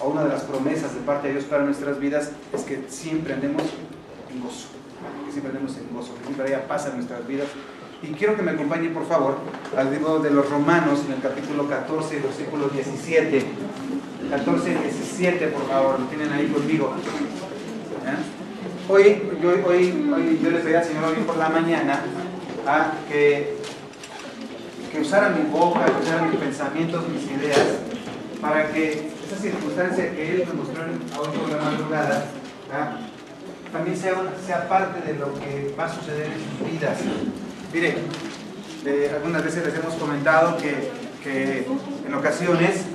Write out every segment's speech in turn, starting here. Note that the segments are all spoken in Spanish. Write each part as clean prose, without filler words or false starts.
o una de las promesas de parte de Dios para nuestras vidas es que siempre andemos en gozo, que siempre andemos en gozo, que siempre haya paz en nuestras vidas. Y quiero que me acompañen, por favor, al libro de los Romanos, en el capítulo 14, versículo 17. 14, 17, por favor, lo tienen ahí conmigo. Hoy yo les pedí al Señor hoy por la mañana que usara mi boca, que usara mis pensamientos, mis ideas, para que esa circunstancia que Él me mostró hoy por la madrugada también sea parte de lo que va a suceder en sus vidas. Mire, algunas veces les hemos comentado que en ocasiones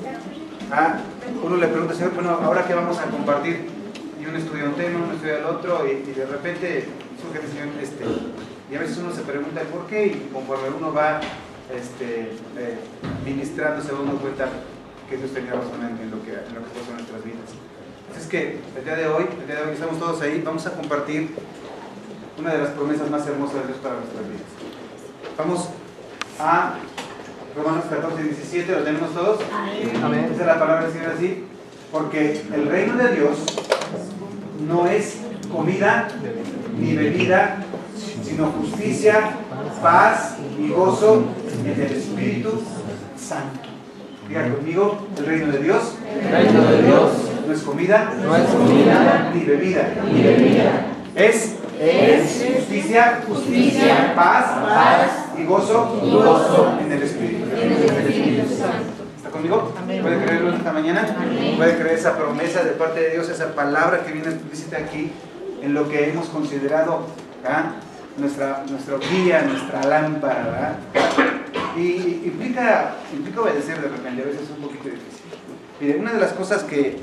uno le pregunta al Señor, bueno, ¿ahora qué vamos a compartir? Y uno estudia un tema, uno estudia el otro, y de repente surge el Señor, y a veces uno se pregunta el por qué, y conforme uno va ministrando, se va dando cuenta que Dios tenía razón en lo que pasó en nuestras vidas. Así es que el día de hoy estamos todos ahí, vamos a compartir una de las promesas más hermosas de Dios para nuestras vidas. Vamos a Romanos 14, 17, ¿lo tenemos todos? Amén. Esa es la palabra del Señor así, porque el reino de Dios no es comida ni bebida, sino justicia, paz y gozo en el Espíritu Santo. Diga conmigo, el reino de Dios no es comida, ni bebida, es justicia, paz y gozo en el Espíritu Santo. ¿Está conmigo? ¿Puede creerlo esta mañana? ¿Puede creer esa promesa de parte de Dios, esa palabra que viene explícita aquí en lo que hemos considerado nuestra guía, nuestra lámpara, ¿verdad? Y implica obedecer de repente, a veces es un poquito difícil. Mire, una de las cosas que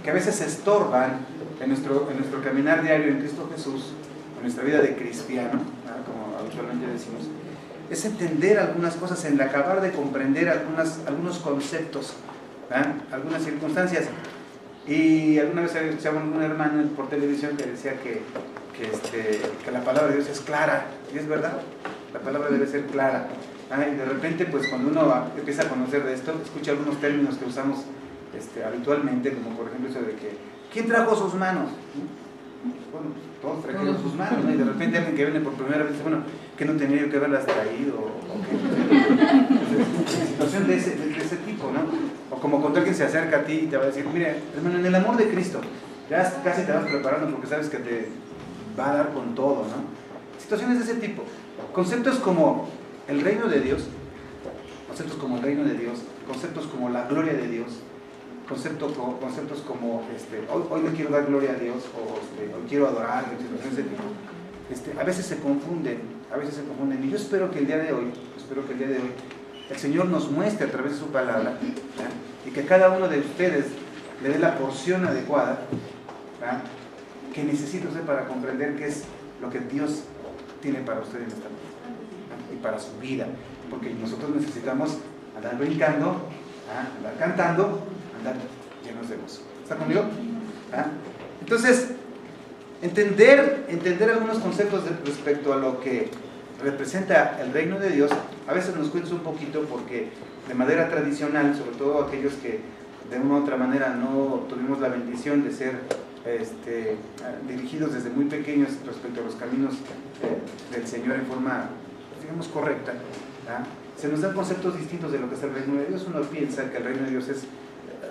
a veces estorban en nuestro caminar diario en Cristo Jesús, en nuestra vida de cristiano, ¿verdad?, como habitualmente decimos, es entender algunas cosas, en el acabar de comprender algunos conceptos, ¿verdad?, algunas circunstancias. Y alguna vez escuchaba un hermano por televisión que decía que la palabra de Dios es clara, y es verdad, la palabra debe ser clara. Y de repente, pues cuando uno empieza a conocer de esto, escucha algunos términos que usamos habitualmente, como por ejemplo eso de que ¿quién trajo sus manos? Bueno, todos trajeron sus manos, ¿no? Y de repente alguien que viene por primera vez dice, bueno, que no tenía yo que haberlas traído, entonces, situación de ese tipo, ¿no? O como cuando alguien se acerca a ti y te va a decir, mire, hermano, en el amor de Cristo, ya casi te vas preparando porque sabes que te va a dar con todo, ¿no? Situaciones de ese tipo, conceptos como el reino de Dios, conceptos como la gloria de Dios, conceptos como hoy le quiero dar gloria a Dios, o hoy quiero adorar, situaciones de ese tipo, a veces se confunden, y yo espero que el día de hoy el Señor nos muestre a través de su palabra, ¿verdad?, y que cada uno de ustedes le dé la porción adecuada, ¿verdad?, que necesita usted para comprender qué es lo que Dios tiene para usted en esta vida, ¿verdad?, y para su vida, porque nosotros necesitamos andar brincando, ¿verdad?, andar cantando, andar llenos de gozo. ¿Está conmigo? ¿Ah? Entonces, entender algunos conceptos respecto a lo que representa el reino de Dios, a veces nos cuesta un poquito porque de manera tradicional, sobre todo aquellos que de una u otra manera no tuvimos la bendición de ser dirigidos desde muy pequeños respecto a los caminos del Señor en forma, digamos, correcta, ¿verdad?, se nos dan conceptos distintos de lo que es el reino de Dios. Uno piensa que el reino de Dios es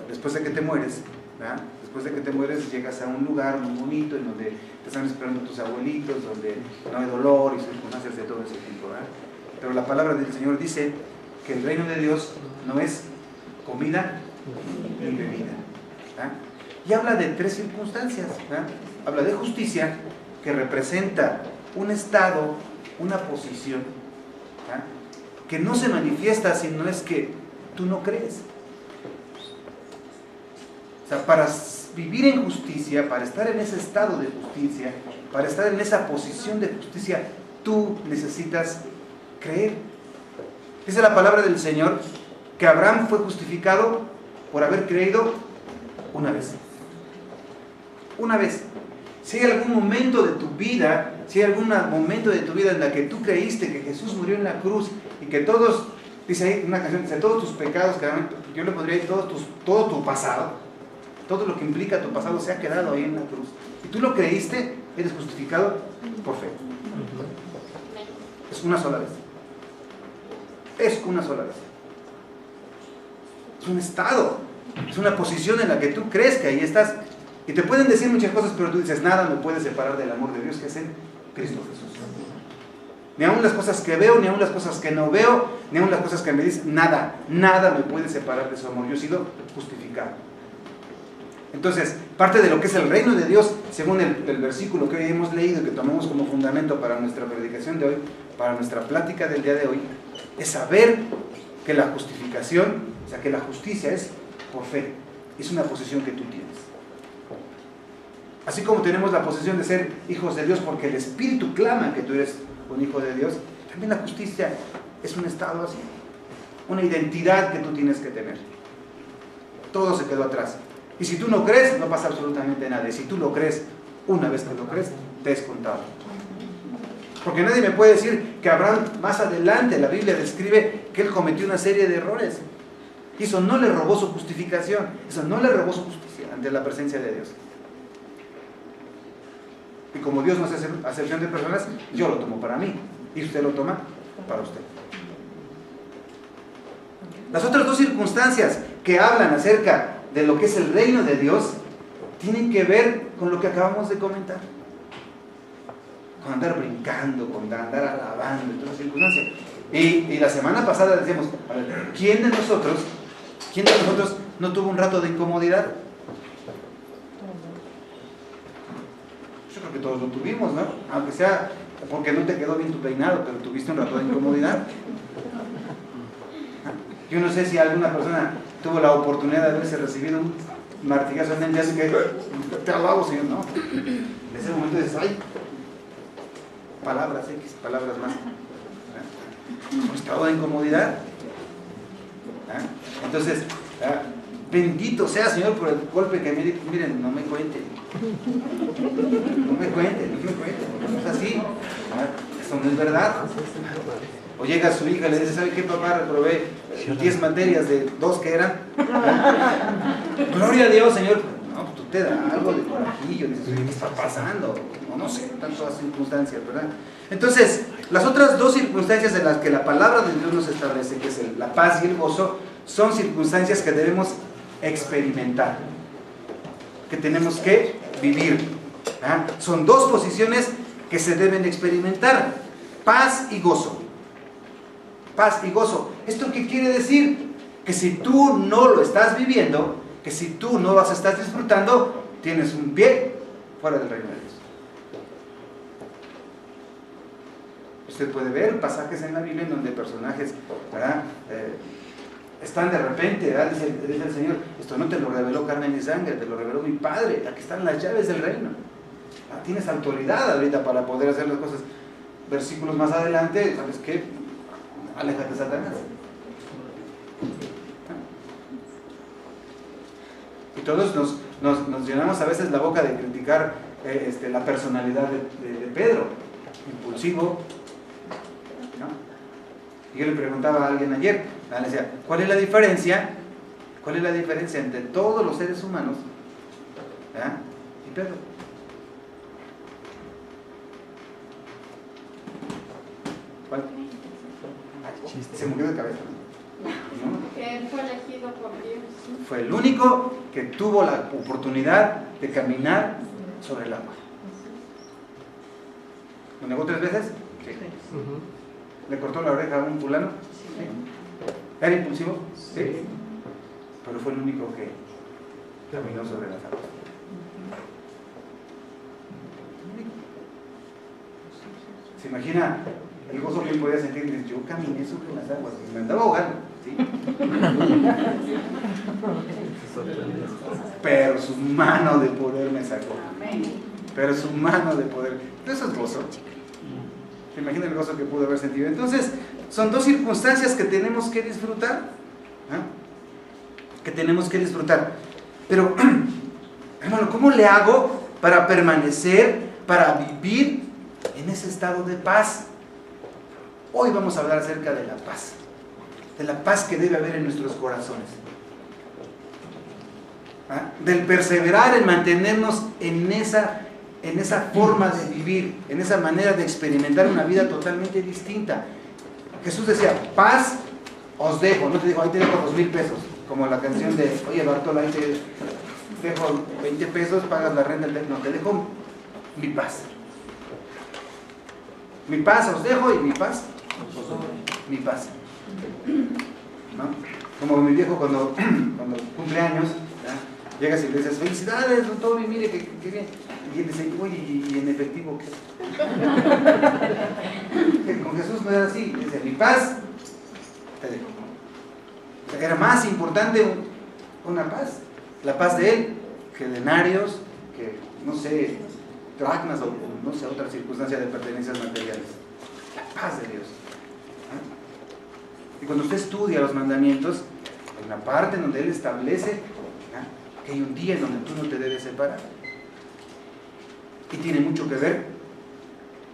después de que te mueres, ¿verdad?, después de que te mueres llegas a un lugar muy bonito en donde te están esperando tus abuelitos, donde no hay dolor y circunstancias de todo ese tipo, ¿verdad? Pero la palabra del Señor dice que el reino de Dios no es comida ni bebida, ¿verdad? Y habla de tres circunstancias, ¿verdad? Habla de justicia, que representa un estado, una posición, ¿verdad?, que no se manifiesta si no es que tú no crees. O sea, para vivir en justicia, para estar en ese estado de justicia, para estar en esa posición de justicia, tú necesitas creer. Dice la palabra del Señor que Abraham fue justificado por haber creído una vez. Una vez. Si hay algún momento de tu vida, en la que tú creíste que Jesús murió en la cruz y que todos, dice ahí una canción, dice, todos tus pecados quedaron, yo le podría decir, todo tu pasado, todo lo que implica tu pasado se ha quedado ahí en la cruz. Y tú lo creíste, eres justificado por fe. Es una sola vez. Es una sola vez. Es un estado, es una posición en la que tú crees que ahí estás. Y te pueden decir muchas cosas, pero tú dices, nada me puede separar del amor de Dios que es en Cristo Jesús. Ni aun las cosas que veo, ni aun las cosas que no veo, ni aun las cosas que me dicen, nada me puede separar de su amor. Yo he sido justificado. Entonces, parte de lo que es el reino de Dios, según el versículo que hoy hemos leído y que tomamos como fundamento para nuestra predicación de hoy, para nuestra plática del día de hoy, es saber que la justificación, o sea, que la justicia es por fe, es una posición que tú tienes. Así como tenemos la posición de ser hijos de Dios porque el Espíritu clama que tú eres un hijo de Dios, también la justicia es un estado así, una identidad que tú tienes que tener. Todo se quedó atrás. Y si tú no crees, no pasa absolutamente nada. Y si tú lo crees, una vez que lo crees, te es contado. Porque nadie me puede decir que Abraham, más adelante, la Biblia describe que él cometió una serie de errores. Y eso no le robó su justificación, eso no le robó su justicia ante la presencia de Dios. Y como Dios no hace acepción de personas, yo lo tomo para mí. Y usted lo toma para usted. Las otras dos circunstancias que hablan acerca de lo que es el reino de Dios tienen que ver con lo que acabamos de comentar. Con andar brincando, con andar alabando, en todas las circunstancias. Y la semana pasada decíamos, a ver, ¿quién de nosotros no tuvo un rato de incomodidad? Yo creo que todos lo tuvimos, ¿no? Aunque sea porque no te quedó bien tu peinado, pero tuviste un rato de incomodidad. Yo no sé si alguna persona tuvo la oportunidad de haberse recibido un martillazo en el día que te alabo, Señor, ¿no? En ese momento dices, ay, palabras X, palabras más. Un estado de incomodidad. Entonces, bendito sea, Señor, por el golpe que me di. Miren, no me cuenten. No me cuenten, porque no es así. Eso no es verdad. O llega su hija y le dice, ¿sabe qué, papá? Reprobé 10 materias de 2 que eran. Gloria a Dios, Señor. No, tú te das algo de corajillo. Dices, ¿qué está pasando? No sé, tantas circunstancias, ¿verdad? Entonces, las otras dos circunstancias en las que la palabra de Dios nos establece, que es la paz y el gozo, son circunstancias que debemos experimentar, que tenemos que vivir. Son dos posiciones que se deben experimentar: paz y gozo. Paz y gozo. ¿Esto qué quiere decir? Que si tú no lo estás viviendo, que si tú no las estás disfrutando, tienes un pie fuera del reino de Dios. Usted puede ver pasajes en la Biblia en donde personajes, ¿verdad? Están de repente, ¿verdad? Dice el Señor, esto no te lo reveló carne ni sangre, te lo reveló mi Padre. Aquí están las llaves del reino. Tienes autoridad ahorita para poder hacer las cosas. Versículos más adelante, ¿sabes qué? Aléjate de Satanás. Y todos nos llenamos a veces la boca de criticar la personalidad de Pedro, impulsivo, ¿no? Y yo le preguntaba a alguien ayer, le decía, ¿cuál es la diferencia entre todos los seres humanos y Pedro? ¿Cuál? Se murió de cabeza, ¿no? Él fue elegido por Dios. Fue el único que tuvo la oportunidad de caminar sobre el agua. ¿Lo negó 3 veces? Sí. ¿Le cortó la oreja a un fulano? Sí. ¿Era impulsivo? Sí. Pero fue el único que caminó sobre las aguas. ¿Se imagina el gozo que él podía sentir? Yo caminé sobre las aguas y me andaba ahogando, ¿sí? Pero su mano de poder me sacó. Pero su mano de poder. Eso es gozo. ¿Se imagina el gozo que pudo haber sentido? Entonces, son dos circunstancias que tenemos que disfrutar. Que tenemos que disfrutar. Pero, hermano, ¿cómo le hago para permanecer, para vivir en ese estado de paz? Hoy vamos a hablar acerca de la paz que debe haber en nuestros corazones. del perseverar en mantenernos en esa forma de vivir, en esa manera de experimentar una vida totalmente distinta. Jesús decía, paz os dejo, no te digo, ahí te dejo 2,000 pesos, como la canción de, oye Bartolo, ahí te dejo 20 pesos, pagas la renta, no, te dejo mi paz. Mi paz os dejo y mi paz os doy. Mi paz. ¿No? Como mi viejo cuando cumple años, llegas y le dices, felicidades, don Toby, mire que bien. Y él dice, oye, ¿y en efectivo qué? Con Jesús no era así. Dice, mi paz te dejo. O sea, era más importante una paz. La paz de él que denarios, que, no sé, dracmas o no sé, otra circunstancia de pertenencias materiales. La paz de Dios. Y cuando usted estudia los mandamientos, hay una parte en donde Él establece que hay un día en donde tú no te debes separar. Y tiene mucho que ver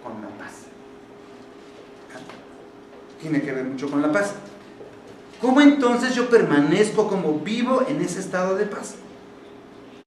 con la paz. Tiene que ver mucho con la paz. ¿Cómo entonces yo permanezco como vivo en ese estado de paz?